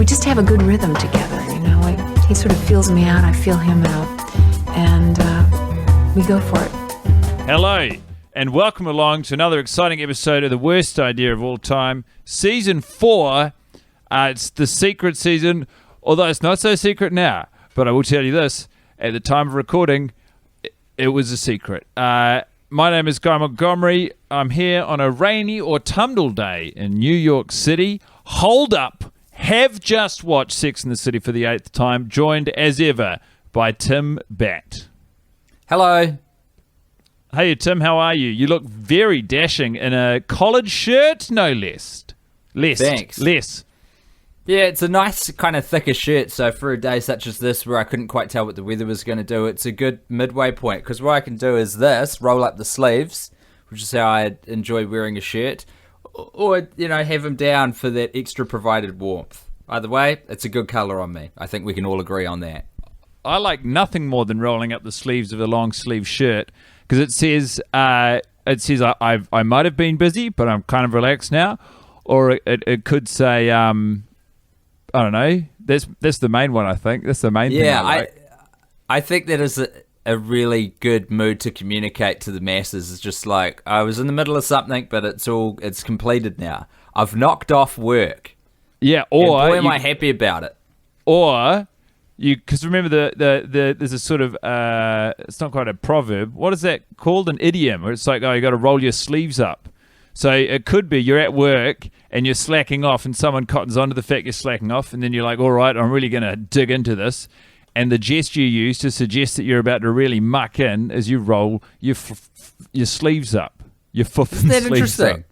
we just have a good rhythm together, you know. He sort of feels me out, I feel him out, and we go for it. Hello, and welcome along to another exciting episode of The Worst Idea of All Time, Season 4. It's the secret season, although it's not so secret now. But I will tell you this, at the time of recording, it was a secret. My name is Guy Montgomery. I'm here on a rainy autumnal day in New York City. Hold up. Have just watched Sex and the City for the 8th time, joined as ever by Tim Batt. Hello. Hey, Tim, how are you? You look very dashing in a collared shirt, no less. Thanks. Less. Yeah, it's a nice kind of thicker shirt, so for a day such as this where I couldn't quite tell what the weather was going to do, it's a good midway point, because what I can do is this, roll up the sleeves, which is how I enjoy wearing a shirt, or, you know, have them down for that extra provided warmth. Either way, it's a good colour on me. I think we can all agree on that. I like nothing more than rolling up the sleeves of a long sleeve shirt, because it says I might have been busy, but I'm kind of relaxed now, or it could say, I don't know. That's the main one, I think. That's the main thing I like. I think that is a really good mood to communicate to the masses. It's just like, I was in the middle of something, but it's completed now. I've knocked off work. Yeah, or... And boy, am I happy about it. Or... Because remember, there's a sort of, it's not quite a proverb. What is that called? An idiom, where it's like, oh, you got to roll your sleeves up. So it could be you're at work and you're slacking off and someone cottons onto the fact you're slacking off, and then you're like, all right, I'm really going to dig into this. And the gesture you use to suggest that you're about to really muck in is you roll your sleeves up. Your Isn't that sleeves interesting? up.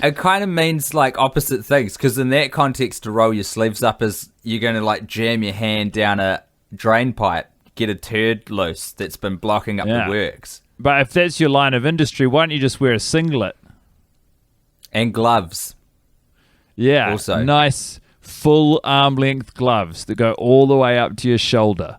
It kind of means like opposite things, because in that context, to roll your sleeves up is you're going to like jam your hand down a drain pipe, get a turd loose that's been blocking up the works. But if that's your line of industry, why don't you just wear a singlet? And gloves. Yeah, also. Nice full arm-length gloves that go all the way up to your shoulder.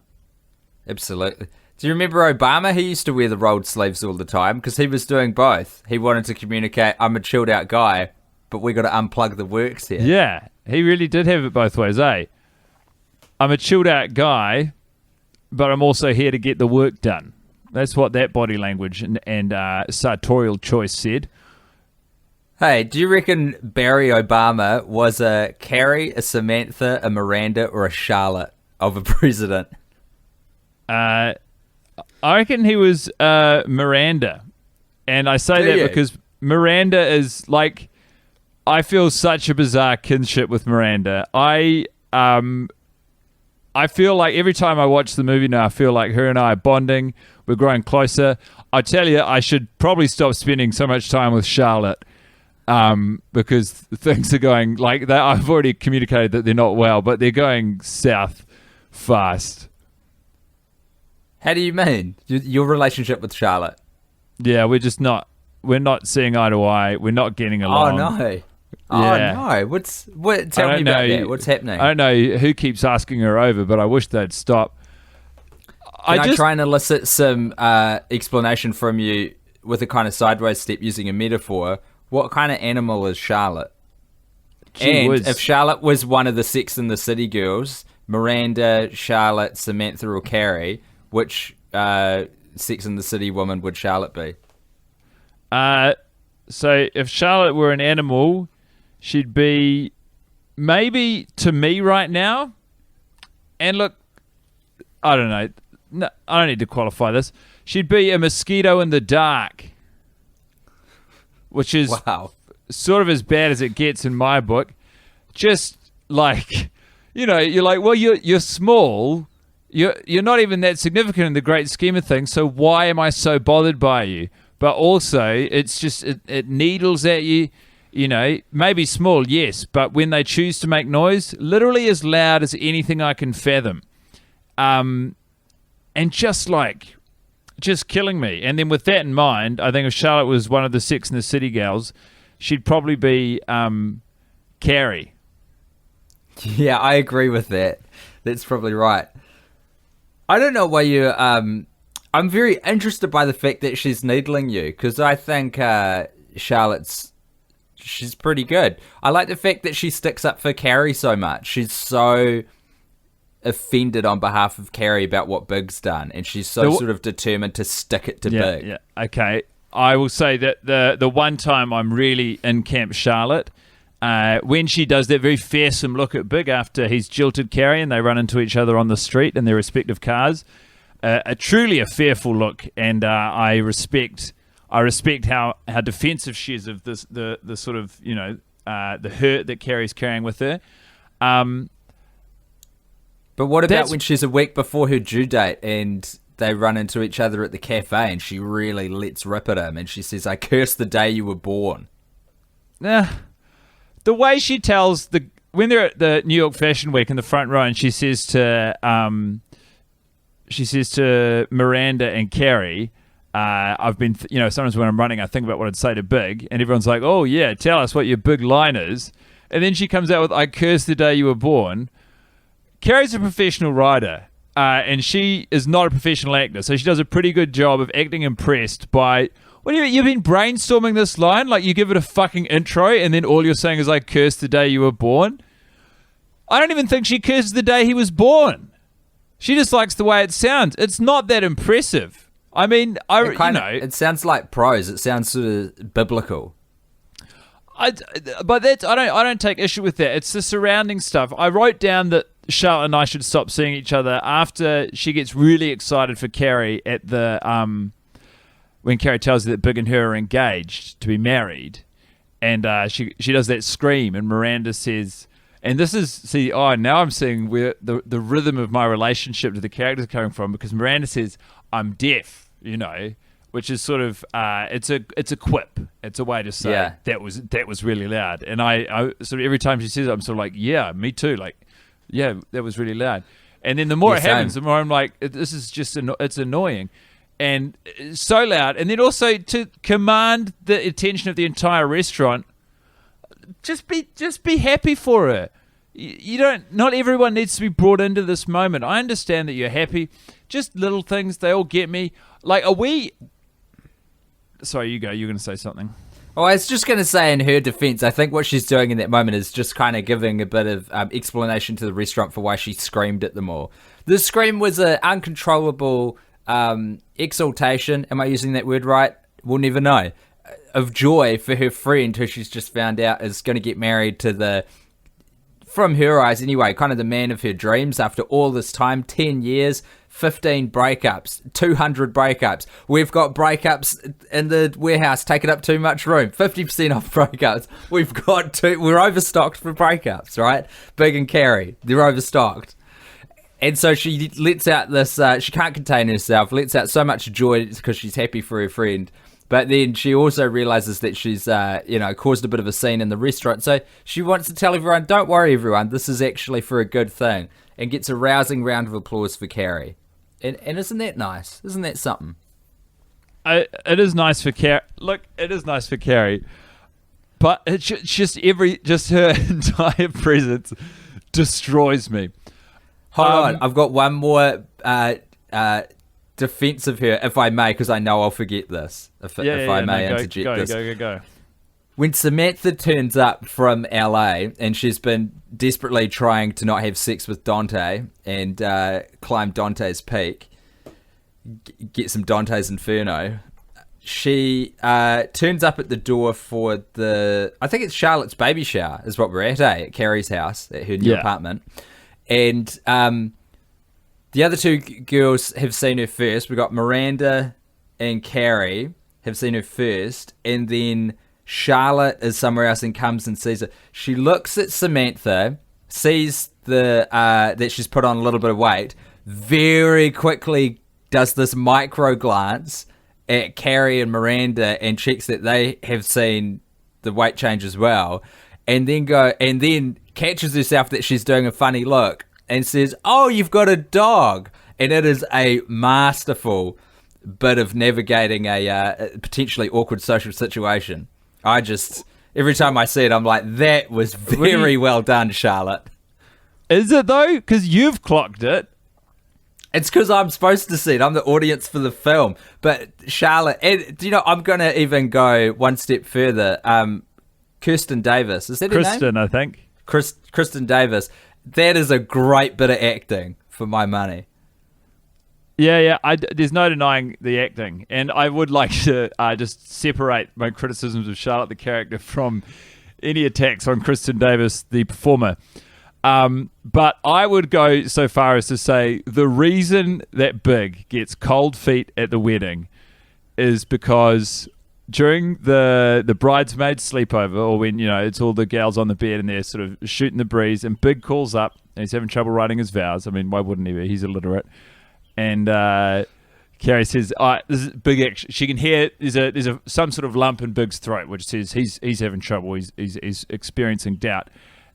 Absolutely. Do you remember Obama? He used to wear the rolled sleeves all the time because he was doing both. He wanted to communicate, I'm a chilled out guy, but we got to unplug the works here. Yeah, he really did have it both ways, eh? I'm a chilled out guy, but I'm also here to get the work done. That's what that body language and sartorial choice said. Hey, do you reckon Barry Obama was a Carrie, a Samantha, a Miranda, or a Charlotte of a president? I reckon he was Miranda. And I say that because Miranda is like, I feel such a bizarre kinship with Miranda. I feel like every time I watch the movie now, I feel like her and I are bonding. We're growing closer. I tell you, I should probably stop spending so much time with Charlotte. Because things are going like that. I've already communicated that they're not well, but they're going south fast. How do you mean? Your relationship with Charlotte? Yeah, we're not seeing eye to eye. We're not getting along. Oh no. Yeah. Oh no. Tell me about that. What's happening? I don't know who keeps asking her over, but I wish they'd stop. Can I try and elicit some explanation from you with a kind of sideways step using a metaphor? What kind of animal is Charlotte? If Charlotte was one of the Sex and the City girls, Miranda, Charlotte, Samantha, or Carrie, which Sex and the City woman would Charlotte be? So if Charlotte were an animal, she'd be maybe to me right now. And look, I don't know. No, I don't need to qualify this. She'd be a mosquito in the dark. Which is sort of as bad as it gets in my book. Just like, you know, you're like, well, you're small. You're not even that significant in the great scheme of things. So why am I so bothered by you? But also, it's just it needles at you. You know, maybe small, yes, but when they choose to make noise, literally as loud as anything I can fathom. And just killing me. And then with that in mind, I think if Charlotte was one of the Sex and the City gals, she'd probably be Carrie. Yeah, I agree with that. That's probably right. I don't know why you... I'm very interested by the fact that she's needling you, because I think Charlotte's she's pretty good. I like the fact that she sticks up for Carrie so much. She's so offended on behalf of Carrie about what Big's done, and she's so sort of determined to stick it to Big. Yeah, okay. I will say that the one time I'm really in Camp Charlotte, when she does that very fearsome look at Big after he's jilted Carrie and they run into each other on the street in their respective cars, truly a fearful look, and I respect how defensive she is of this the sort of the hurt that Carrie's carrying with her. But what about when she's a week before her due date and they run into each other at the cafe and she really lets rip at him and she says, "I curse the day you were born"? The way she tells when they're at the New York Fashion Week in the front row, and she says to Miranda and Carrie, I've been, sometimes when I'm running, I think about what I'd say to Big, and everyone's like, "Oh yeah, tell us what your big line is." And then she comes out with, "I curse the day you were born." Carrie's a professional writer, and she is not a professional actor, so she does a pretty good job of acting impressed by, what do you mean, you've been brainstorming this line? Like, you give it a fucking intro, and then all you're saying is, "I curse the day you were born"? I don't even think she curses the day he was born. She just likes the way it sounds. It's not that impressive. I mean, it sounds like prose. It sounds sort of biblical. I don't take issue with that. It's the surrounding stuff. I wrote down that Charlotte and I should stop seeing each other after she gets really excited for Carrie at the when Carrie tells her that Big and her are engaged to be married, and she does that scream, and Miranda says, and this is now I'm seeing where the rhythm of my relationship to the characters coming from, because Miranda says, "I'm deaf," which is sort of it's a quip. It's a way to say that was really loud. And I sort of every time she says it, I'm sort of like, yeah, me too. Like, yeah, that was really loud. And then the more it happens, the more I'm like, this is just it's annoying, and it's so loud. And then also to command the attention of the entire restaurant, just be happy for her. Not everyone needs to be brought into this moment. I understand that you're happy. Just little things, they all get me. Like, sorry, you go. You're going to say something. Oh, I was just going to say, in her defense, I think what she's doing in that moment is just kind of giving a bit of explanation to the restaurant for why she screamed at them all. The scream was an uncontrollable exaltation. Am I using that word right? We'll never know. Of joy for her friend, who she's just found out is going to get married to from her eyes anyway, kind of the man of her dreams after all this time, 10 years, 15 breakups, 200 breakups. We've got breakups in the warehouse taking up too much room, 50% off breakups. We're overstocked for breakups, right? Big and Carrie, they're overstocked. And so she lets out this, she can't contain herself, lets out so much joy because she's happy for her friend. But then she also realizes that she's, caused a bit of a scene in the restaurant. So she wants to tell everyone, "Don't worry, everyone, this is actually for a good thing," and gets a rousing round of applause for Carrie. And isn't that nice? Isn't that something? It is nice for Carrie. Look, it is nice for Carrie. But it's just her entire presence destroys me. Hold on, I've got one more defense of her, if I may, because I know I'll forget this. If I may interject this. Go. When Samantha turns up from LA and she's been desperately trying to not have sex with Dante and climb Dante's peak, get some Dante's Inferno, she turns up at the door for I think it's Charlotte's baby shower is what we're at Carrie's house, at her new apartment. And the other two girls have seen her first. We got Miranda and Carrie have seen her first, and then Charlotte is somewhere else and comes and sees her. She looks at Samantha, sees that she's put on a little bit of weight, very quickly does this micro glance at Carrie and Miranda and checks that they have seen the weight change as well, and then catches herself that she's doing a funny look and says, "Oh, you've got a dog." And it is a masterful bit of navigating a potentially awkward social situation. Every time I see it, I'm like, that was very well done, Charlotte. Is it though? Because you've clocked it. It's because I'm supposed to see it. I'm the audience for the film. But Charlotte, and I'm going to even go one step further. Kirsten Davis. Is that her name? Kristen, I think. Kristen Davis. That is a great bit of acting for my money. Yeah. There's no denying the acting. And I would like to just separate my criticisms of Charlotte the character from any attacks on Kristen Davis, the performer. But I would go so far as to say the reason that Big gets cold feet at the wedding is because during the bridesmaids sleepover, or when, it's all the gals on the bed and they're sort of shooting the breeze, and Big calls up and he's having trouble writing his vows. I mean, why wouldn't he be? He's illiterate. And Carrie says, this is Big action. She can hear there's some sort of lump in Big's throat, which says he's having trouble. He's experiencing doubt.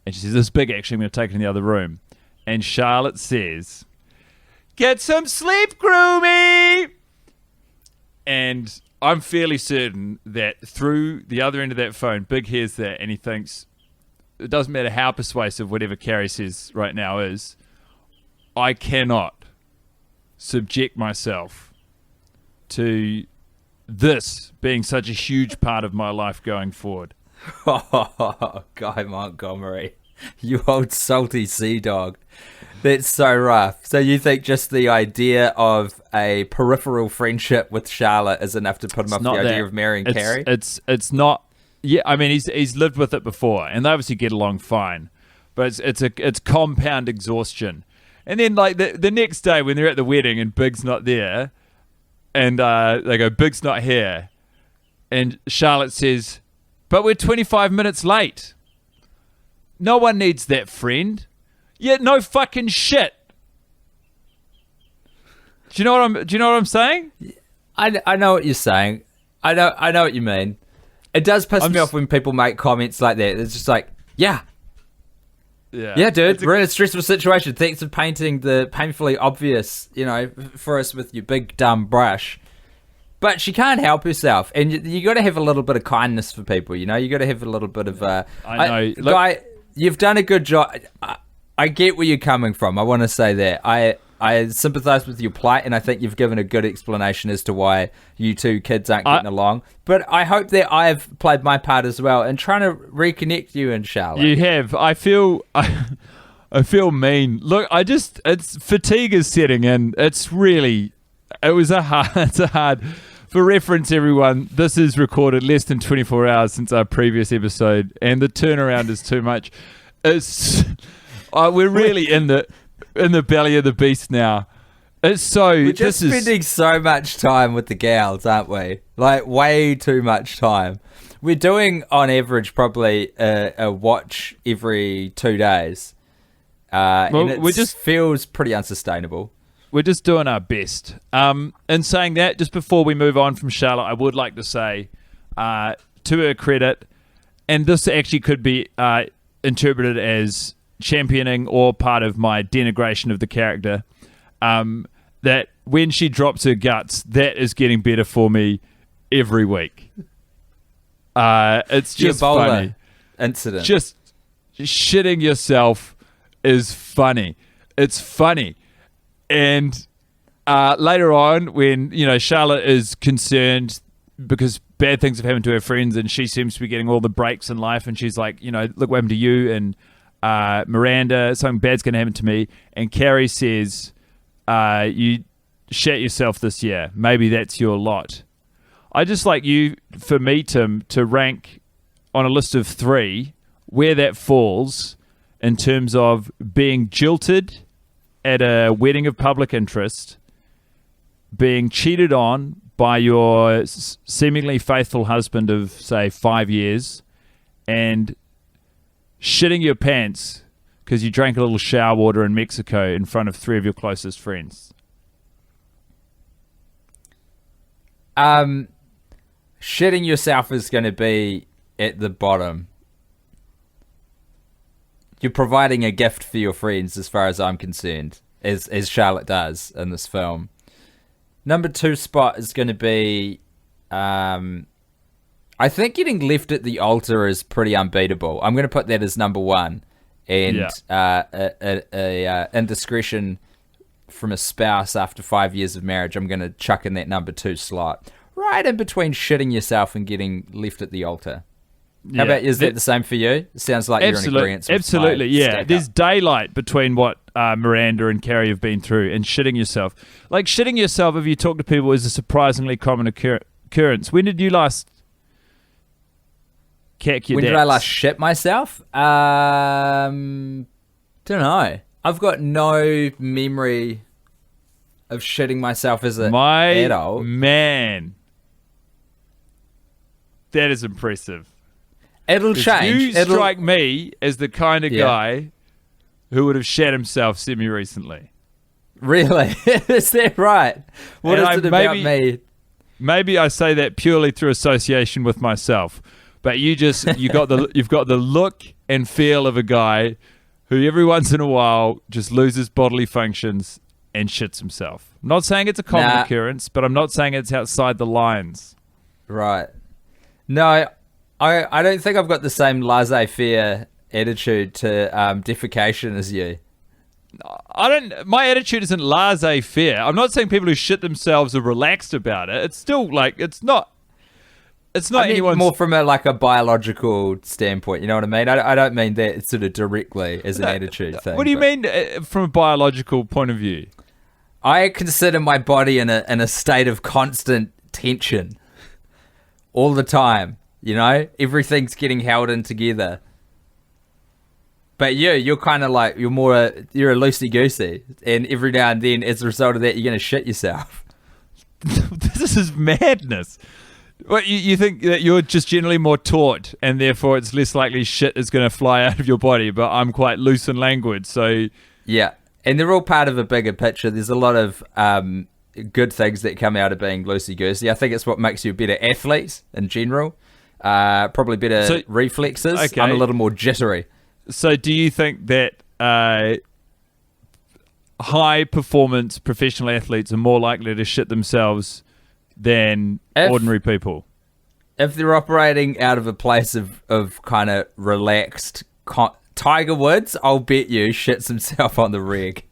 And she says, this Big action, I'm going to take it in the other room. And Charlotte says, get some sleep, groomie! And I'm fairly certain that through the other end of that phone, Big hears that and he thinks, it doesn't matter how persuasive whatever Carrie says right now is, I cannot subject myself to this being such a huge part of my life going forward. Oh, Guy Montgomery, you old salty sea dog. That's so rough. So you think just the idea of a peripheral friendship with Charlotte is enough to put him off the idea of marrying Carrie? It's not. Yeah, I mean he's lived with it before, and they obviously get along fine, but it's compound exhaustion. And then like the next day when they're at the wedding and Big's not there, and they go, Big's not here, and Charlotte says, but we're 25 minutes late. No one needs that friend. Yeah, no fucking shit. Do you know what I'm saying? I know what you're saying. I know what you mean. It does piss me off when people make comments like that. It's just like, yeah, dude, we're in a stressful situation. Thanks for painting the painfully obvious, for us with your big dumb brush. But she can't help herself, and you got to have a little bit of kindness for people. You got to have a little bit of. I know, Guy, you've done a good job. I get where you're coming from. I want to say that I sympathise with your plight, and I think you've given a good explanation as to why you two kids aren't getting along. But I hope that I've played my part as well in trying to reconnect you and Charlotte. You have. I feel mean. Look, it's fatigue is setting in. It's a hard. For reference, everyone, this is recorded less than 24 hours since our previous episode, and the turnaround is too much. We're really in the belly of the beast now. We're just spending so much time with the gals, aren't we? Like way too much time. We're doing on average probably a watch every 2 days, and it feels pretty unsustainable. We're just doing our best. In saying that, just before we move on from Charlotte, I would like to say, to her credit, and this actually could be interpreted as championing or part of my denigration of the character, that when she drops her guts, that is getting better for me every week. It's just Ebola funny. Incident. Just shitting yourself is funny. It's funny. And later on, when Charlotte is concerned because bad things have happened to her friends, and she seems to be getting all the breaks in life, and she's like, look what happened to you and Miranda. Something bad's going to happen to me. And Carrie says, "You shat yourself this year. Maybe that's your lot." I just like for me, Tim, to rank on a list of 3 where that falls in terms of being jilted at a wedding of public interest, being cheated on by your seemingly faithful husband of, say, 5 years, and shitting your pants because you drank a little shower water in Mexico in front of 3 of your closest friends. Shitting yourself is going to be at the bottom. You're providing a gift for your friends, as far as I'm concerned, as Charlotte does in this film. Number 2 spot is going to be, I think getting left at the altar is pretty unbeatable. I'm going to put that as number 1, and a indiscretion from a spouse after 5 years of marriage, I'm going to chuck in that number 2 slot, right in between shitting yourself and getting left at the altar. How about you? Is that the same for you? It sounds like you're in agreement. Absolutely, yeah. There's daylight between what Miranda and Carrie have been through and shitting yourself. Like, shitting yourself, if you talk to people, is a surprisingly common occurrence. When did you last cack your When dad? did I last shit myself? Don't know. I've got no memory of shitting myself as an adult. Man. That is impressive. It'll change. You strike me as the kind of guy who would have shat himself semi-recently. Really? Is that right? What is it about me? Maybe I say that purely through association with myself. But you've got the look and feel of a guy who every once in a while just loses bodily functions and shits himself. I'm not saying it's a common occurrence, but I'm not saying it's outside the lines. Right. No, I don't think I've got the same laissez-faire attitude to defecation as you. My attitude isn't laissez-faire. I'm not saying people who shit themselves are relaxed about it. It's still like, it's not anyone's... more from a biological standpoint, you know what I mean? I don't mean that sort of directly as an attitude thing. What do you mean from a biological point of view? I consider my body in a state of constant tension all the time, you know? Everything's getting held in together. But you're kind of like, you're a loosey-goosey, and every now and then, as a result of that, you're going to shit yourself. This is madness. What, you think that you're just generally more taut, and therefore it's less likely shit is going to fly out of your body, but I'm quite loose and languid, so... Yeah, and they're all part of a bigger picture. There's a lot of good things that come out of being loosey-goosey. I think it's what makes you a better athlete in general. Probably better reflexes. Okay. I'm a little more jittery. So do you think that high-performance professional athletes are more likely to shit themselves than ordinary people? If they're operating out of a place of kind of relaxed... Tiger Woods, I'll bet you, shits himself on the reg.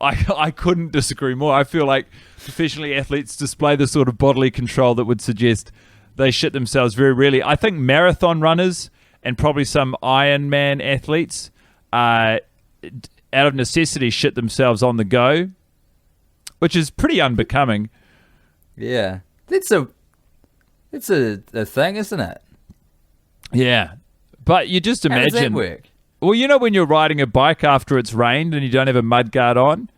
I couldn't disagree more. I feel like professional athletes display the sort of bodily control that would suggest they shit themselves very rarely. I think marathon runners... and probably some Ironman athletes, out of necessity, shit themselves on the go, which is pretty unbecoming. Yeah, it's a thing, isn't it? Yeah, but you just imagine. How does that work? Well, you know when you're riding a bike after it's rained and you don't have a mudguard on,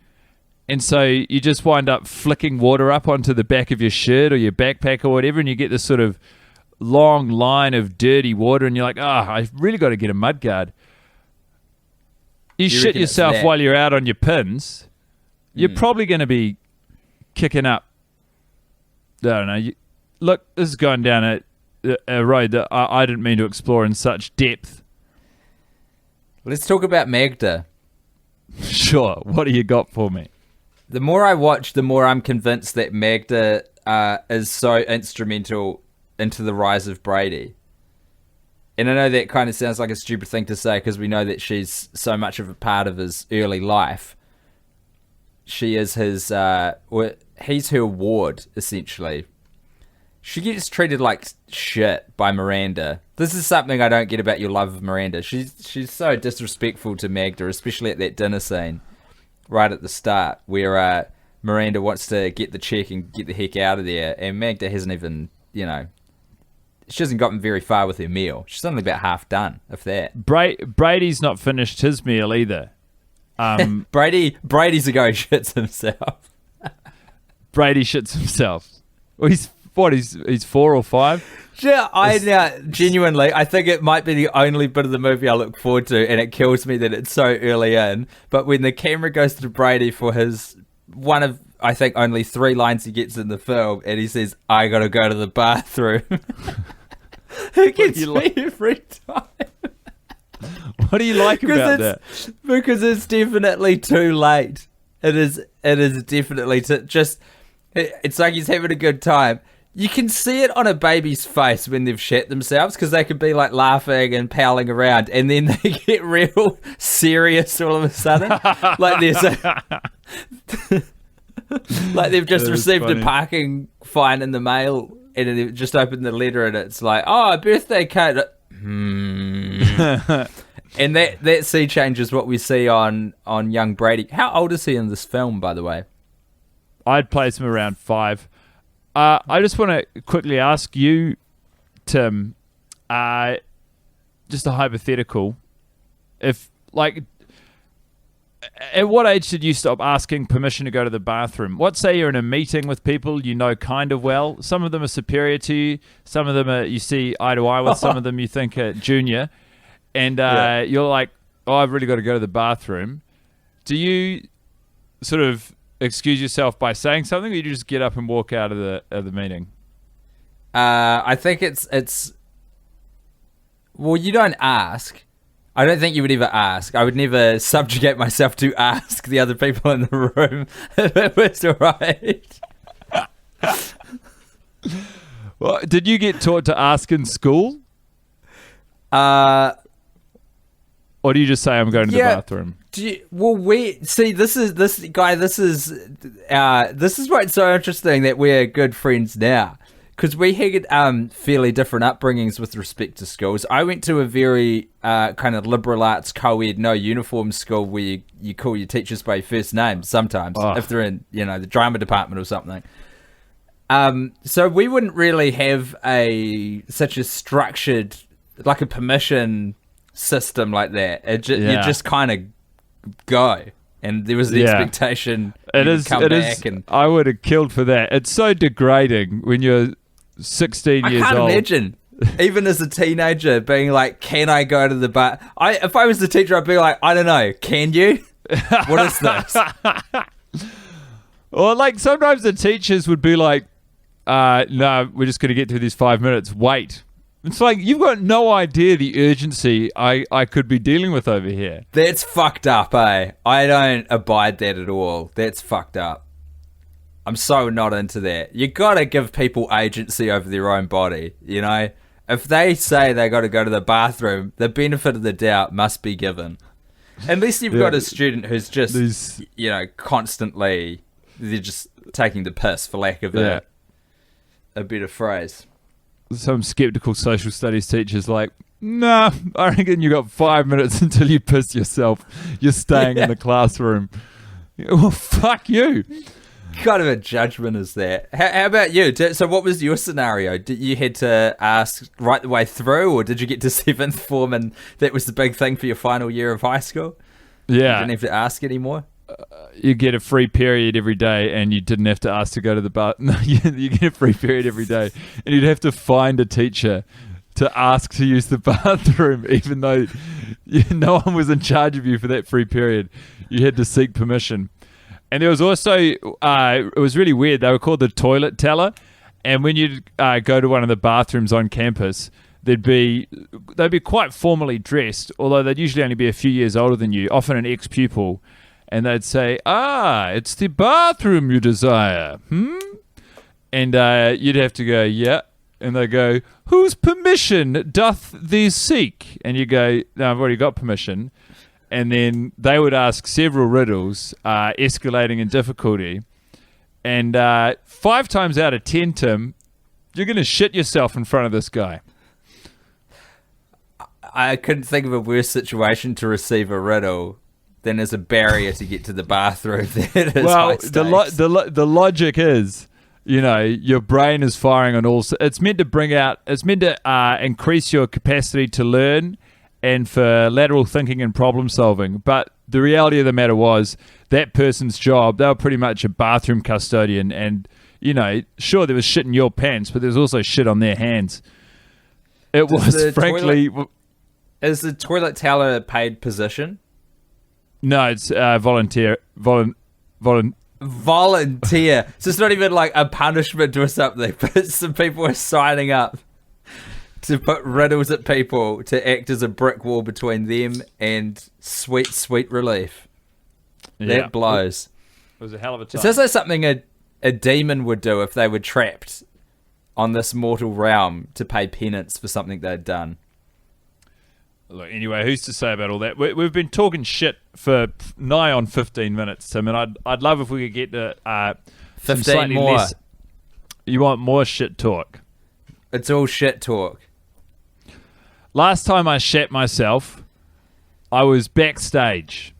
and so you just wind up flicking water up onto the back of your shirt or your backpack or whatever, and you get this sort of long line of dirty water, and you're like, I've really got to get a mudguard. You shit yourself while you're out on your pins, you're probably going to be kicking up. I don't know. Look, this is going down a road that I didn't mean to explore in such depth. Let's talk about Magda. Sure. What do you got for me? The more I watch, the more I'm convinced that Magda is so instrumental into the rise of Brady. And I know that kind of sounds like a stupid thing to say because we know that she's so much of a part of his early life. She is he's her ward, essentially. She gets treated like shit by Miranda. This is something I don't get about your love of Miranda. She's so disrespectful to Magda, especially at that dinner scene right at the start where Miranda wants to get the check and get the heck out of there, and Magda hasn't even, she hasn't gotten very far with her meal. She's only about half done, if that. Brady's not finished his meal either. Brady's a guy who shits himself. Brady shits himself. Well, he's 4 or 5? Yeah, genuinely, I think it might be the only bit of the movie I look forward to, and it kills me that it's so early in. But when the camera goes to Brady for his one of, I think, only 3 lines he gets in the film, and he says, "I gotta go to the bathroom." It gets me every time. What do you like about that? Because it's definitely too late. It is definitely just. It's like he's having a good time. You can see it on a baby's face when they've shat themselves because they could be like laughing and palling around, and then they get real serious all of a sudden. Like like they've just received a parking fine in the mail, and they've just opened the letter, and it's like, "Oh, a birthday card." And that sea change is what we see on young Brady. How old is he in this film, by the way? I'd place him around 5. I just want to quickly ask you, Tim, just a hypothetical. If, like, at what age did you stop asking permission to go to the bathroom? What, say you're in a meeting with people you know kind of well. Some of them are superior to you. Some of them are, you see eye to eye with. Some of them you think are junior. And you're like, oh, I've really got to go to the bathroom. Do you sort of excuse yourself by saying something, or you just get up and walk out of the meeting? I think it's well, you don't ask. I don't think you would ever ask. I would never subjugate myself to ask the other people in the room if it was all right. Well, did you get taught to ask in school? Or do you just say, I'm going to the bathroom? This is why it's so interesting that we're good friends now. Because we had fairly different upbringings with respect to schools. I went to a very kind of liberal arts co-ed, no uniform school where you call your teachers by your first name sometimes, if they're in the drama department or something. So we wouldn't really have such a structured, like a permission system like that. You just kind of go. And there was the expectation come back. And I would have killed for that. It's so degrading when you're 16 years old. I can't imagine, even as a teenager, being like, can I go to the bar? If I was the teacher, I'd be like, I don't know, can you? What is this? Or like sometimes the teachers would be like, no, we're just going to get through these 5 minutes. Wait. It's like, you've got no idea the urgency I could be dealing with over here. That's fucked up, eh? I don't abide that at all. That's fucked up. I'm so not into that. You gotta give people agency over their own body, you know? If they say they gotta go to the bathroom, the benefit of the doubt must be given. Unless you've got a student who's just, constantly, they're just taking the piss, for lack of a better phrase. Some skeptical social studies teacher's like, nah, I reckon you got 5 minutes until you piss yourself. You're staying in the classroom. Well, fuck you. Kind of a judgment is that. How about you? So what was your scenario? Did you had to ask right the way through, or did you get to 7th form and that was the big thing for your final year of high school? Yeah. You didn't have to ask anymore? You get a free period every day and you didn't have to ask to go to the bar. No, you get a free period every day and you'd have to find a teacher to ask to use the bathroom, even though no one was in charge of you for that free period. You had to seek permission. And there was also, it was really weird, they were called the toilet teller. And when you'd go to one of the bathrooms on campus, they'd be quite formally dressed, although they'd usually only be a few years older than you, often an ex-pupil. And they'd say, it's the bathroom you desire. And you'd have to go, yeah. And they go, whose permission doth thee seek? And you go, no, I've already got permission. And then they would ask several riddles, escalating in difficulty. And 5 times out of 10, Tim, you're going to shit yourself in front of this guy. I couldn't think of a worse situation to receive a riddle than as a barrier to get to the bathroom. Well, the logic is, your brain is firing on all. It's meant to increase your capacity to learn and for lateral thinking and problem solving. But the reality of the matter was that person's job, they were pretty much a bathroom custodian. And, sure, there was shit in your pants, but there was also shit on their hands. It was, frankly... Is the toilet teller a paid position? No, it's volunteer. Volunteer. So it's not even like a punishment or something, but some people are signing up to put riddles at people to act as a brick wall between them and sweet, sweet relief. Yeah. That blows. It was a hell of a time. It's also something a demon would do if they were trapped on this mortal realm to pay penance for something they'd done. Look, anyway, who's to say about all that? We've been talking shit for nigh on 15 minutes, Tim, and I'd love if we could get to 15 more. You want more shit talk? It's all shit talk. last time I shat myself, I was backstage.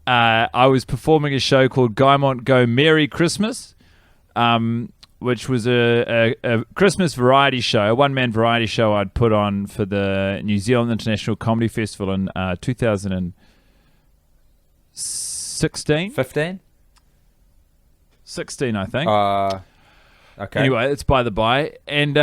I was performing a show called Guy Montgomery Christmas, which was a Christmas variety show, a one-man variety show I'd put on for the New Zealand International Comedy Festival in 2016? 15? 16, I think. Okay. Anyway, it's by the by. And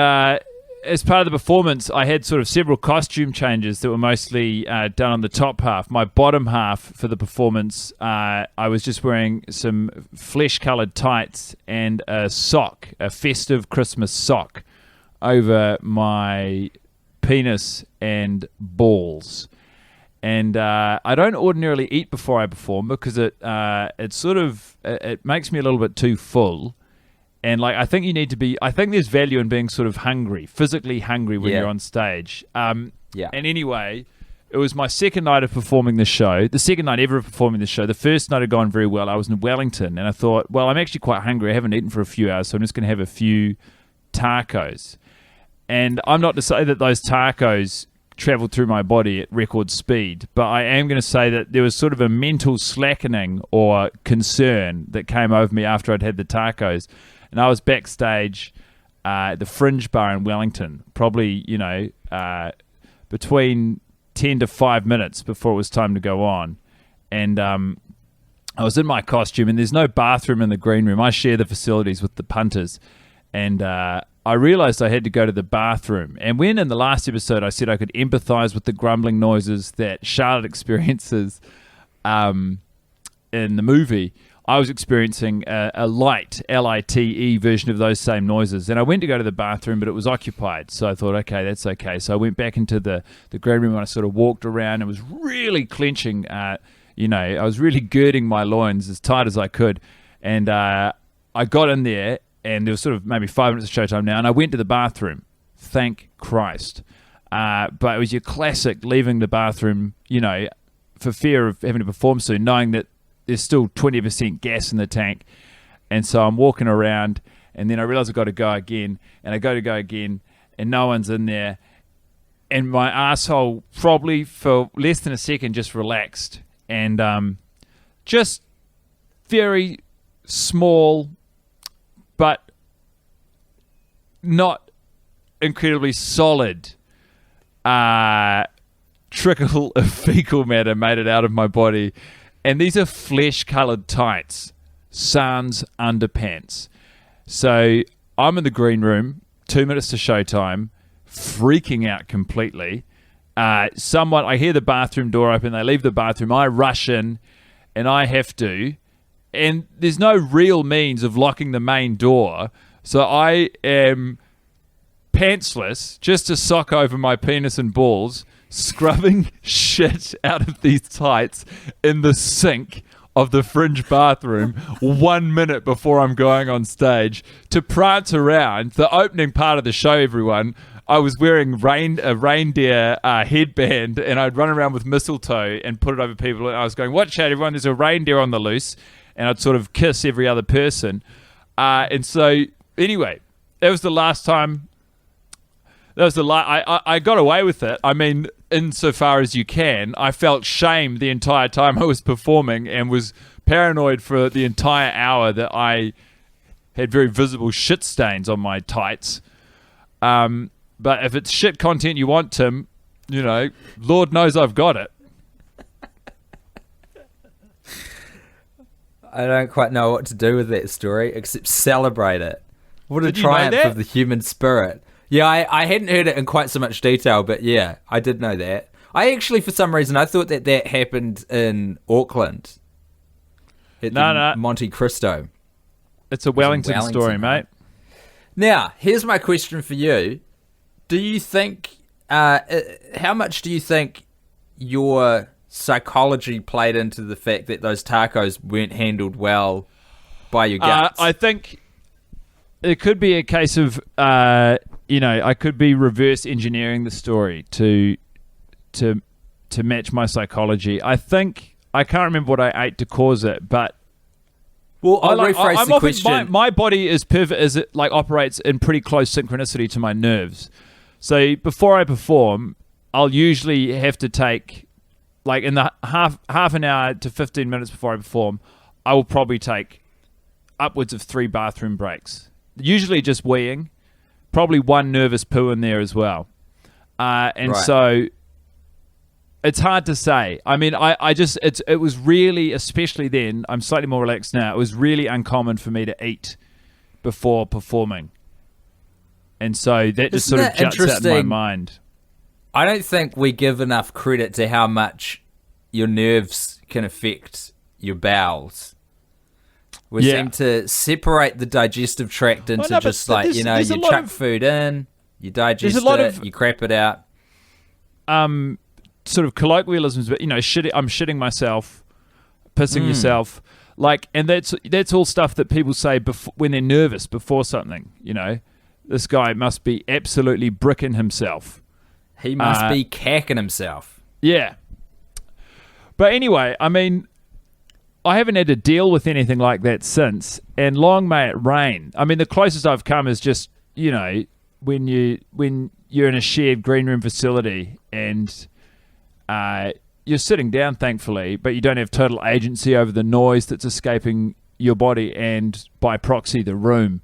as part of the performance, I had sort of several costume changes that were mostly done on the top half. My bottom half for the performance, I was just wearing some flesh-coloured tights and a sock, a festive Christmas sock, over my penis and balls. And I don't ordinarily eat before I perform because it makes me a little bit too full. And I think there's value in being sort of hungry, physically hungry when you're on stage. And anyway, it was my second night of performing the show, the second night ever of performing the show. The first night had gone very well. I was in Wellington, and I thought, well, I'm actually quite hungry. I haven't eaten for a few hours, so I'm just going to have a few tacos. And I'm not to say that those tacos traveled through my body at record speed, but I am going to say that there was sort of a mental slackening or concern that came over me after I'd had the tacos. And I was backstage at the Fringe Bar in Wellington, probably, between 10 to 5 minutes before it was time to go on. And I was in my costume, and there's no bathroom in the green room. I share the facilities with the punters. And I realized I had to go to the bathroom. And when in the last episode I said I could empathize with the grumbling noises that Charlotte experiences in the movie, I was experiencing a light, L-I-T-E version of those same noises. And I went to go to the bathroom, but it was occupied. So I thought, okay, that's okay. So I went back into the green room, and I sort of walked around and was really clenching, I was really girding my loins as tight as I could. And I got in there, and there was sort of maybe 5 minutes of showtime now, and I went to the bathroom. Thank Christ. But it was your classic leaving the bathroom, for fear of having to perform soon, knowing that there's still 20% gas in the tank. And so I'm walking around, and then I realize I've got to go again, and I go to go again, and no one's in there. And my asshole probably for less than a second just relaxed. And just very small, but not incredibly solid trickle of fecal matter made it out of my body. And these are flesh-coloured tights, sans underpants. So I'm in the green room, 2 minutes to showtime, freaking out completely. I hear the bathroom door open, they leave the bathroom, I rush in, and I have to. And there's no real means of locking the main door, so I am pantsless, just a sock over my penis and balls, scrubbing shit out of these tights in the sink of the Fringe bathroom 1 minute before I'm going on stage to prance around. The opening part of the show, everyone, I was wearing a reindeer headband, and I'd run around with mistletoe and put it over people, and I was going, watch out everyone, there's a reindeer on the loose, and I'd sort of kiss every other person. And so anyway, that was the last time. I got away with it. I mean, insofar as you can. I felt shame the entire time I was performing and was paranoid for the entire hour that I had very visible shit stains on my tights. But if it's shit content you want, Tim, Lord knows I've got it. I don't quite know what to do with that story except celebrate it. What a triumph of the human spirit. Yeah, I hadn't heard it in quite so much detail, but yeah, I did know that. I actually, for some reason, I thought that happened in Auckland. At Monte Cristo. It's a Wellington story, mate. Now, here's my question for you. Do you think, how much do you think your psychology played into the fact that those tacos weren't handled well by your guts? I think it could be a case of... I could be reverse engineering the story to match my psychology. I think I can't remember what I ate to cause it, but I'll rephrase the question. My body is as it operates in pretty close synchronicity to my nerves. So before I perform, I'll usually have to take, like in the half an hour to 15 minutes before I perform, I will probably take upwards of 3 bathroom breaks. Usually just weeing, probably 1 nervous poo in there as well. So it's hard to say. I mean, it was really, especially then, I'm slightly more relaxed now, it was really uncommon for me to eat before performing. And so that just sort of juts out in my mind. I don't think we give enough credit to how much your nerves can affect your bowels. We seem to separate the digestive tract into you chuck food in, you digest it, you crap it out. Sort of colloquialisms, but I'm shitting myself, pissing yourself, and that's all stuff that people say when they're nervous before something. This guy must be absolutely bricking himself. He must be cacking himself. Yeah. But anyway, I mean, I haven't had to deal with anything like that since, and long may it rain. I mean, the closest I've come is just, when you're in a shared green room facility and you're sitting down, thankfully, but you don't have total agency over the noise that's escaping your body and, by proxy, the room.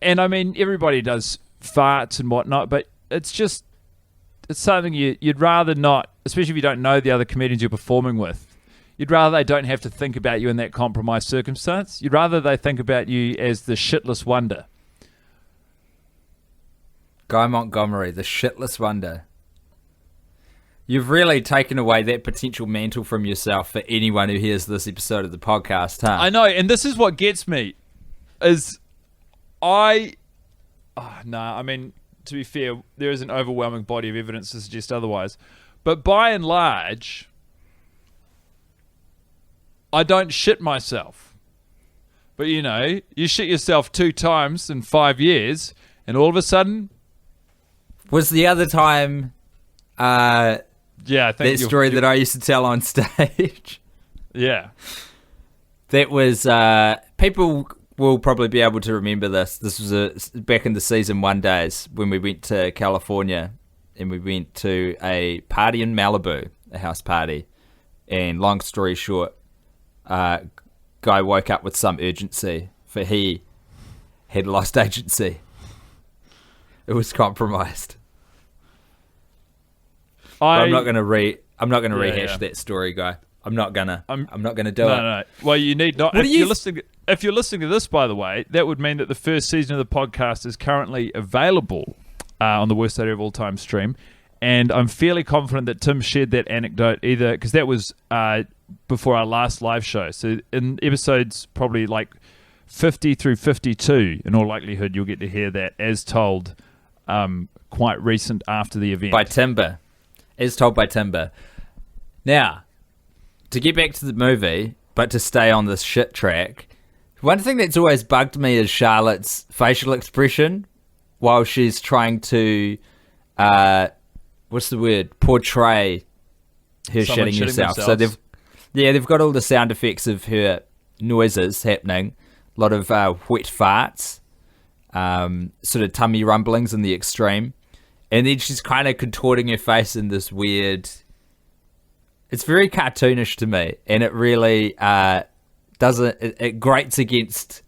And, I mean, everybody does farts and whatnot, but it's something you'd rather not, especially if you don't know the other comedians you're performing with. You'd rather they don't have to think about you in that compromised circumstance. You'd rather they think about you as the shitless wonder. Guy Montgomery, the shitless wonder. You've really taken away that potential mantle from yourself for anyone who hears this episode of the podcast, huh? I know, and this is what gets me, is I mean, to be fair, there is an overwhelming body of evidence to suggest otherwise. But by and large, I don't shit myself. But, you shit yourself 2 times in 5 years, and all of a sudden... Was the other time... I think that story that I used to tell on stage. Yeah. That was... people will probably be able to remember this. This was back in the season 1 days when we went to California and we went to a party in Malibu, a house party. And long story short, guy woke up with some urgency, for he had lost agency. It was compromised. I'm not going to rehash that story, Guy. I'm not gonna do it. No. Well, you need not. If you're listening to this, by the way, that would mean that the first season of the podcast is currently available on the Worst Idea of All Time stream, and I'm fairly confident that Tim shared that anecdote either because that was before our last live show. So in episodes probably like 50 through 52, in all likelihood, you'll get to hear that as told quite recent after the event. By Timber. As told by Timber. Now, to get back to the movie, but to stay on this shit track, one thing that's always bugged me is Charlotte's facial expression while she's trying to, portray her shitting herself. So they've got all the sound effects of her noises happening, a lot of wet farts, sort of tummy rumblings in the extreme. And then she's kind of contorting her face in this weird... It's very cartoonish to me. And it really it grates against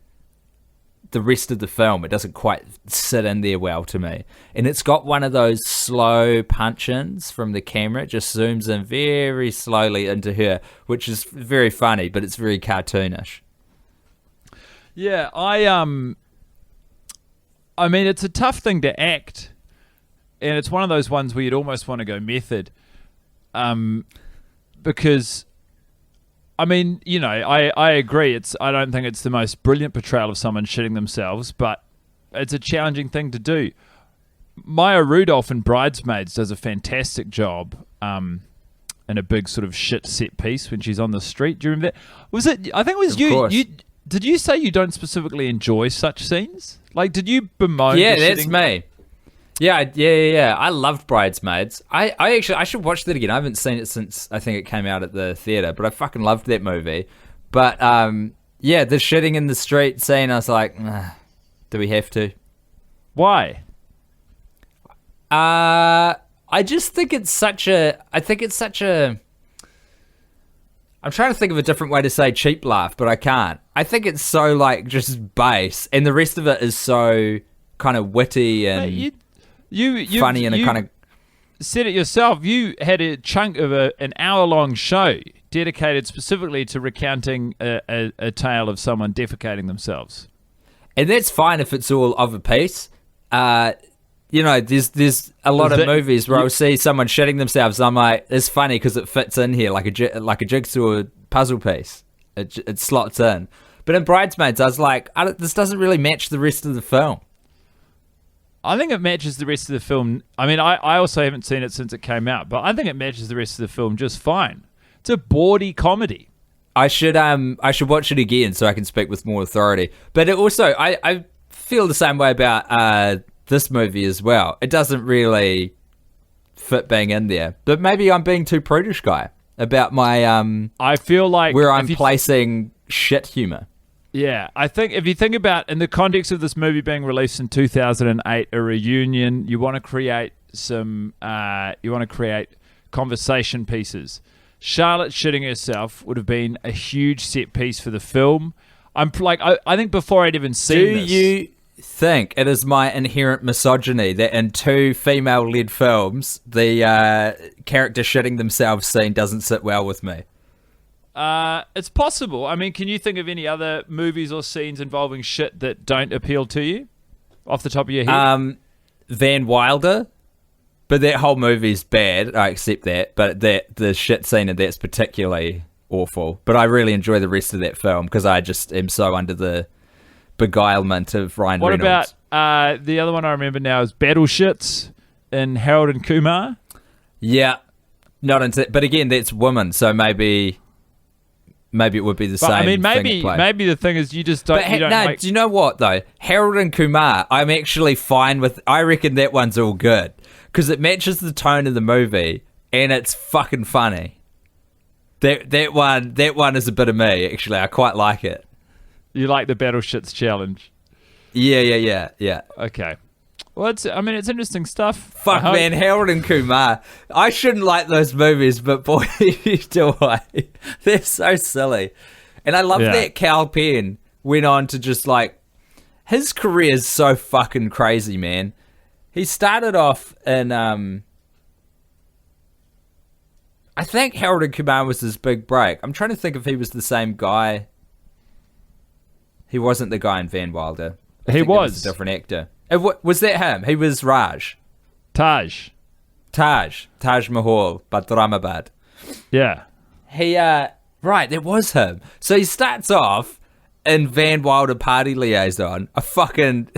the rest of the film. It doesn't quite sit in there well to me. And it's got one of those slow punch-ins from the camera. It just zooms in very slowly into her, which is very funny, but it's very cartoonish. Yeah, I mean, it's a tough thing to act... And it's one of those ones where you'd almost want to go method. Because, I mean, I agree. I don't think it's the most brilliant portrayal of someone shitting themselves, but it's a challenging thing to do. Maya Rudolph in Bridesmaids does a fantastic job in a big sort of shit set piece when she's on the street. Do you remember that? Was it? I think it was you. Did you say you don't specifically enjoy such scenes? Like, did you bemoan? Yeah, that's me. Yeah. I loved Bridesmaids. I should watch that again. I haven't seen it since I think it came out at the theater, but I fucking loved that movie. But the shitting in the street scene, I was like, do we have to? Why? I just think it's such a. I'm trying to think of a different way to say cheap laugh, but I can't. I think it's so like just base, and the rest of it is so kind of witty and you funny and a kind of. Said it yourself. You had a chunk of an hour-long show dedicated specifically to recounting a tale of someone defecating themselves, and that's fine if it's all of a piece. You know, there's a lot of movies where I'll see someone shitting themselves. And I'm like, it's funny because it fits in here like a jigsaw puzzle piece. It slots in. But in Bridesmaids, I was like, this doesn't really match the rest of the film. I think it matches the rest of the film. I mean, I also haven't seen it since it came out, but I think it matches the rest of the film just fine. It's a bawdy comedy. I should watch it again so I can speak with more authority. But it also, I feel the same way about this movie as well. It doesn't really fit being in there. But maybe I'm being too prudish, guy, about my I feel like where I'm placing shit humor. Yeah, I think if you think about in the context of this movie being released in 2008, a reunion, you want to create conversation pieces. Charlotte shitting herself would have been a huge set piece for the film. I think before I'd even seen this. Do you think it is my inherent misogyny that in two female-led films, the character shitting themselves scene doesn't sit well with me? It's possible. I mean, can you think of any other movies or scenes involving shit that don't appeal to you off the top of your head? Van Wilder, but that whole movie's bad. I accept that, but the shit scene in that's particularly awful. But I really enjoy the rest of that film because I just am so under the beguilement of Ryan Reynolds. What about the other one I remember now is Battleshits in Harold and Kumar? Yeah, not into. But again, that's women, so maybe it would be the same. I mean, maybe the thing is you just don't. Do you know what though? Harold and Kumar, I'm actually fine with. I reckon that one's all good because it matches the tone of the movie and it's fucking funny. That one is a bit of me actually. I quite like it. You like the Battleshits challenge? Yeah. Okay. Well, it's interesting stuff. Fuck, man, Harold and Kumar. I shouldn't like those movies, but boy, do I. They're so silly. And I love that Cal Penn went on to just like... His career is so fucking crazy, man. He started off in... I think Harold and Kumar was his big break. I'm trying to think if he was the same guy. He wasn't the guy in Van Wilder. He was. A different actor. Was that him? He was Raj. Taj Mahal, Badramabad. Yeah. Right, that was him. So he starts off in Van Wilder Party Liaison, a fucking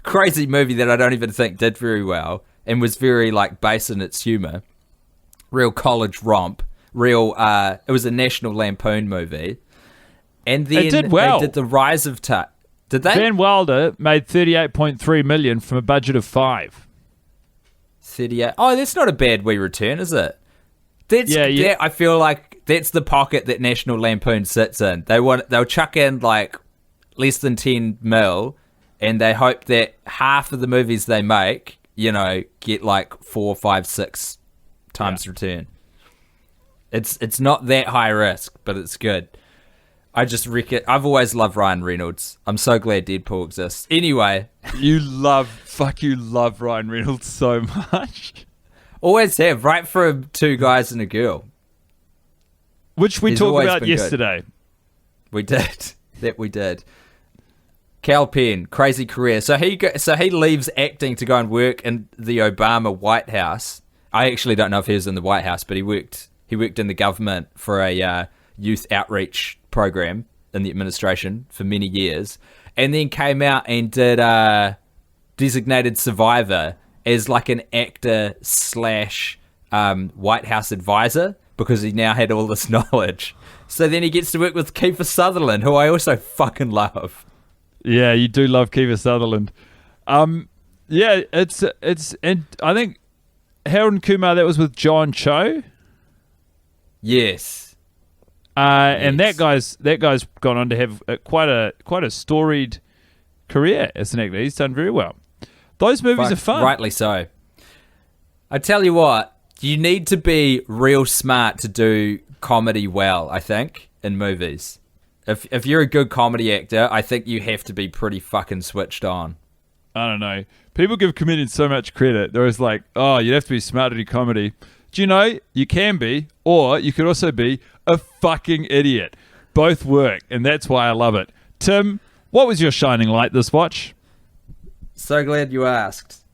crazy movie that I don't even think did very well and was very like base in its humor. Real college romp. It was a National Lampoon movie. And then it did well. They did The Rise of Did they? Van Wilder made $38.3 million from a budget of $5 million. 38. Oh, that's not a bad wee return, is it? That, I feel like that's the pocket that National Lampoon sits in. They'll chuck in like less than 10 mil, and they hope that half of the movies they make, get like 4, 5, 6 times return. It's not that high risk, but it's good. I just reckon I've always loved Ryan Reynolds. I'm so glad Deadpool exists. Anyway, you love Ryan Reynolds so much. Always have, right from Two Guys and a Girl, which we talked about yesterday. Good. We did. We did. Cal Penn, crazy career. So he leaves acting to go and work in the Obama White House. I actually don't know if he was in the White House, but he worked in the government for a youth outreach program in the administration for many years, and then came out and did Designated Survivor as like an actor / White House advisor because he now had all this knowledge. So then he gets to work with Kiefer Sutherland, who I also fucking love. Yeah, you do love Kiefer Sutherland. Yeah, it's and I think Harold and Kumar, that was with John Cho. Yes. And that guy's gone on to have quite a storied career as an actor. He's done very well. Those movies are fun. Rightly so. I tell you what, you need to be real smart to do comedy well, I think, in movies. If you're a good comedy actor, I think you have to be pretty fucking switched on. I don't know. People give comedians so much credit. They're always like, oh, you'd have to be smart to do comedy. Do you know, you can be, or you could also be a fucking idiot. Both work, and that's why I love it. Tim, what was your shining light this watch? So glad you asked.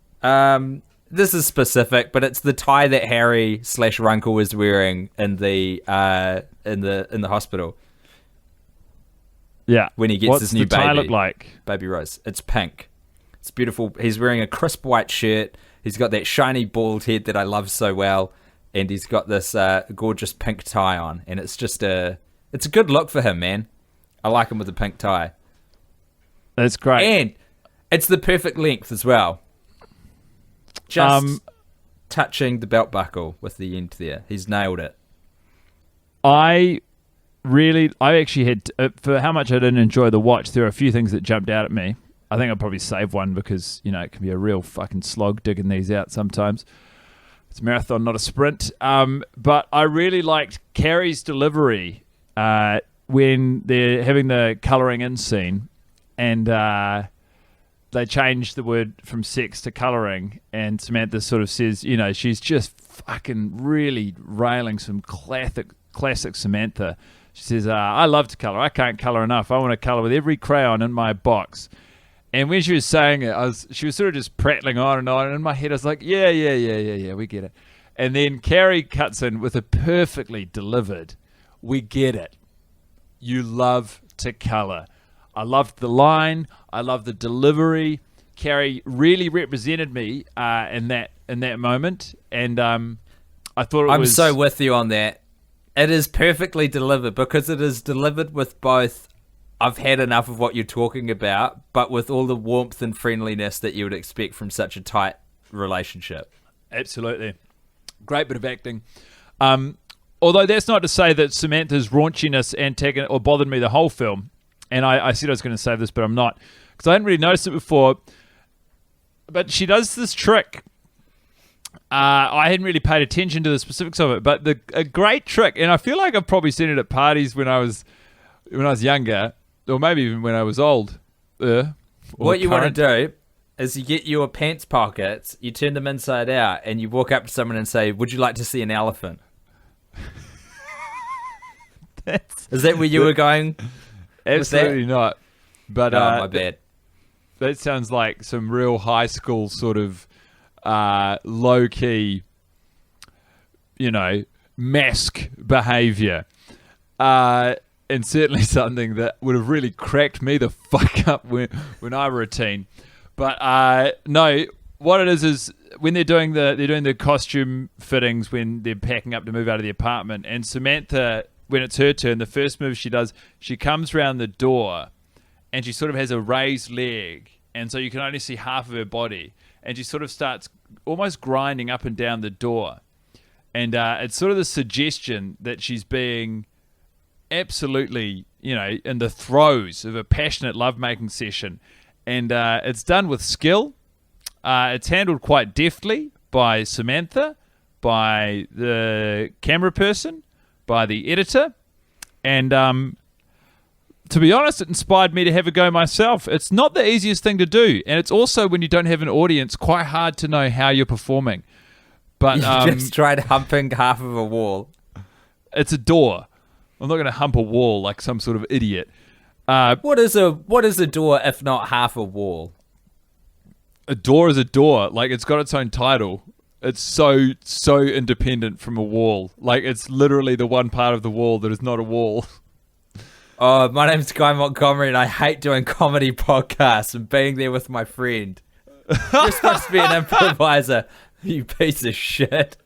This is specific, but it's the tie that Harry/Runkle was wearing in the hospital. Yeah. When he gets his new baby. What's the tie look like? Baby Rose. It's pink. It's beautiful. He's wearing a crisp white shirt. He's got that shiny bald head that I love so well, and he's got this gorgeous pink tie on, and it's just it's a good look for him, man. I like him with the pink tie. That's great. And it's the perfect length as well. Just touching the belt buckle with the end there. He's nailed it. I actually had, for how much I didn't enjoy the watch, there are a few things that jumped out at me. I think I'll probably save one because, it can be a real fucking slog digging these out sometimes. It's a marathon, not a sprint. But I really liked Carrie's delivery when they're having the colouring in scene, and they changed the word from sex to colouring, and Samantha sort of says, she's just fucking really railing some classic Samantha. She says, I love to colour. I can't colour enough. I want to colour with every crayon in my box. And when she was saying it, she was sort of just prattling on, and in my head I was like, yeah, we get it. And then Carrie cuts in with a perfectly delivered, we get it. You love to colour. I loved the line. I loved the delivery. Carrie really represented me in that moment, and I thought I'm so with you on that. It is perfectly delivered because it is delivered with both, I've had enough of what you're talking about, but with all the warmth and friendliness that you would expect from such a tight relationship. Absolutely. Great bit of acting. Although that's not to say that Samantha's raunchiness bothered me the whole film. And I said I was going to say this, but I'm not, because I hadn't really noticed it before. But she does this trick. I hadn't really paid attention to the specifics of it, but a great trick, and I feel like I've probably seen it at parties when I was younger, or maybe even when I was old. What you want to do is you get your pants pockets, you turn them inside out, and you walk up to someone and say, "Would you like to see an elephant?" Is that where you were going? Absolutely not. But my bad. That sounds like some real high school sort of low key, mask behavior, and certainly something that would have really cracked me the fuck up when I were a teen. But no, what it is when they're doing the costume fittings when they're packing up to move out of the apartment, and Samantha, when it's her turn, the first move she does, she comes round the door and she sort of has a raised leg, and so you can only see half of her body, and she sort of starts almost grinding up and down the door, and it's sort of the suggestion that she's being absolutely, in the throes of a passionate lovemaking session, and it's done with skill. It's handled quite deftly by Samantha, by the camera person, by the editor, and to be honest, it inspired me to have a go myself. It's not the easiest thing to do, and it's also, when you don't have an audience, quite hard to know how you're performing. But you just tried humping half of a wall. It's a door. I'm not going to hump a wall like some sort of idiot. What is a door if not half a wall? A door is a door. Like, it's got its own title. It's so independent from a wall. Like, it's literally the one part of the wall that is not a wall. Oh, my name's Guy Montgomery, and I hate doing comedy podcasts and being there with my friend. You're supposed to be an improviser, you piece of shit.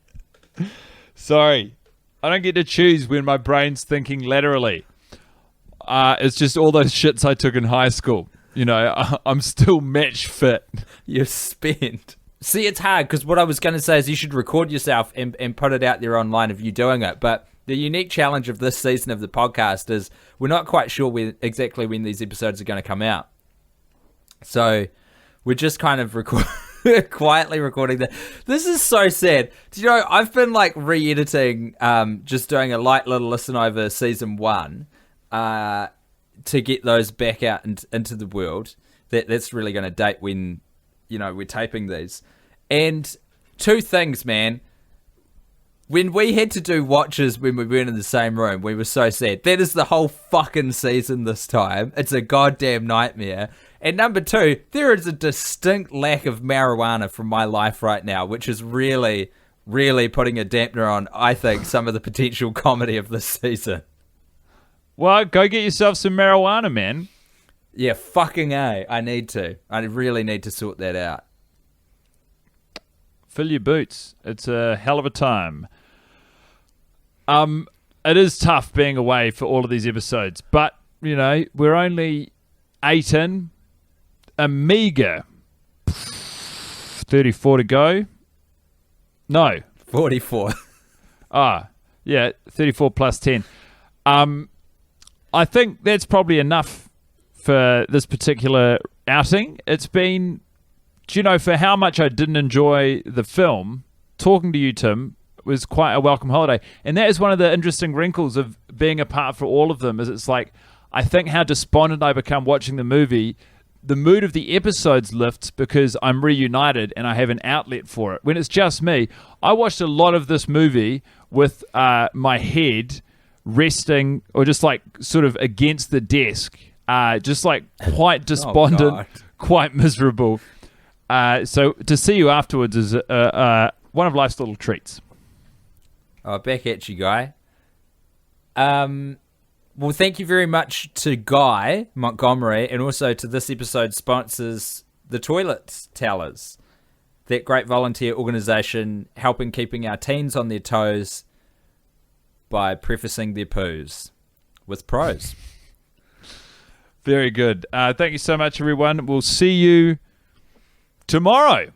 Sorry. I don't get to choose when my brain's thinking laterally. It's just all those shits I took in high school. I'm still match fit. You're spent. See, it's hard, because what I was going to say is you should record yourself and put it out there online of you doing it. But the unique challenge of this season of the podcast is we're not quite sure exactly when these episodes are going to come out. So we're just kind of quietly recording that. This is so sad. Do you know, I've been like re-editing, just doing a light little listen over season 1 to get those back out into the world. That's really going to date when, we're taping these. And 2 things, man. When we had to do watches when we weren't in the same room, we were so sad. That is the whole fucking season this time. It's a goddamn nightmare. And number 2, there is a distinct lack of marijuana from my life right now, which is really, really putting a dampener on, I think, some of the potential comedy of this season. Well, go get yourself some marijuana, man. Yeah, fucking A. I need to. I really need to sort that out. Fill your boots. It's a hell of a time. It is tough being away for all of these episodes, but, we're only 8 in, a meager 34 to go. No. 44. Yeah, 34 plus 10. I think that's probably enough for this particular outing. It's been, for how much I didn't enjoy the film, talking to you, Tim, was quite a welcome holiday. And that is one of the interesting wrinkles of being apart for all of them, is it's like, I think how despondent I become watching the movie, the mood of the episodes lifts because I'm reunited and I have an outlet for it. When it's just me, I watched a lot of this movie with my head resting or just like sort of against the desk, just like quite despondent, quite miserable. So to see you afterwards is one of life's little treats. Oh, back at you, Guy. Well, thank you very much to Guy Montgomery, and also to this episode's sponsors, the Toilet Tellers, that great volunteer organisation helping keeping our teens on their toes by prefacing their poos with pros. Very good. Thank you so much, everyone. We'll see you tomorrow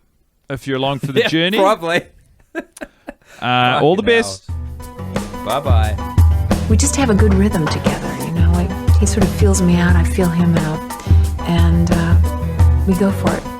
if you're along for the journey. Probably. All the best. Bye-bye. We just have a good rhythm together, He sort of feels me out, I feel him out, and we go for it.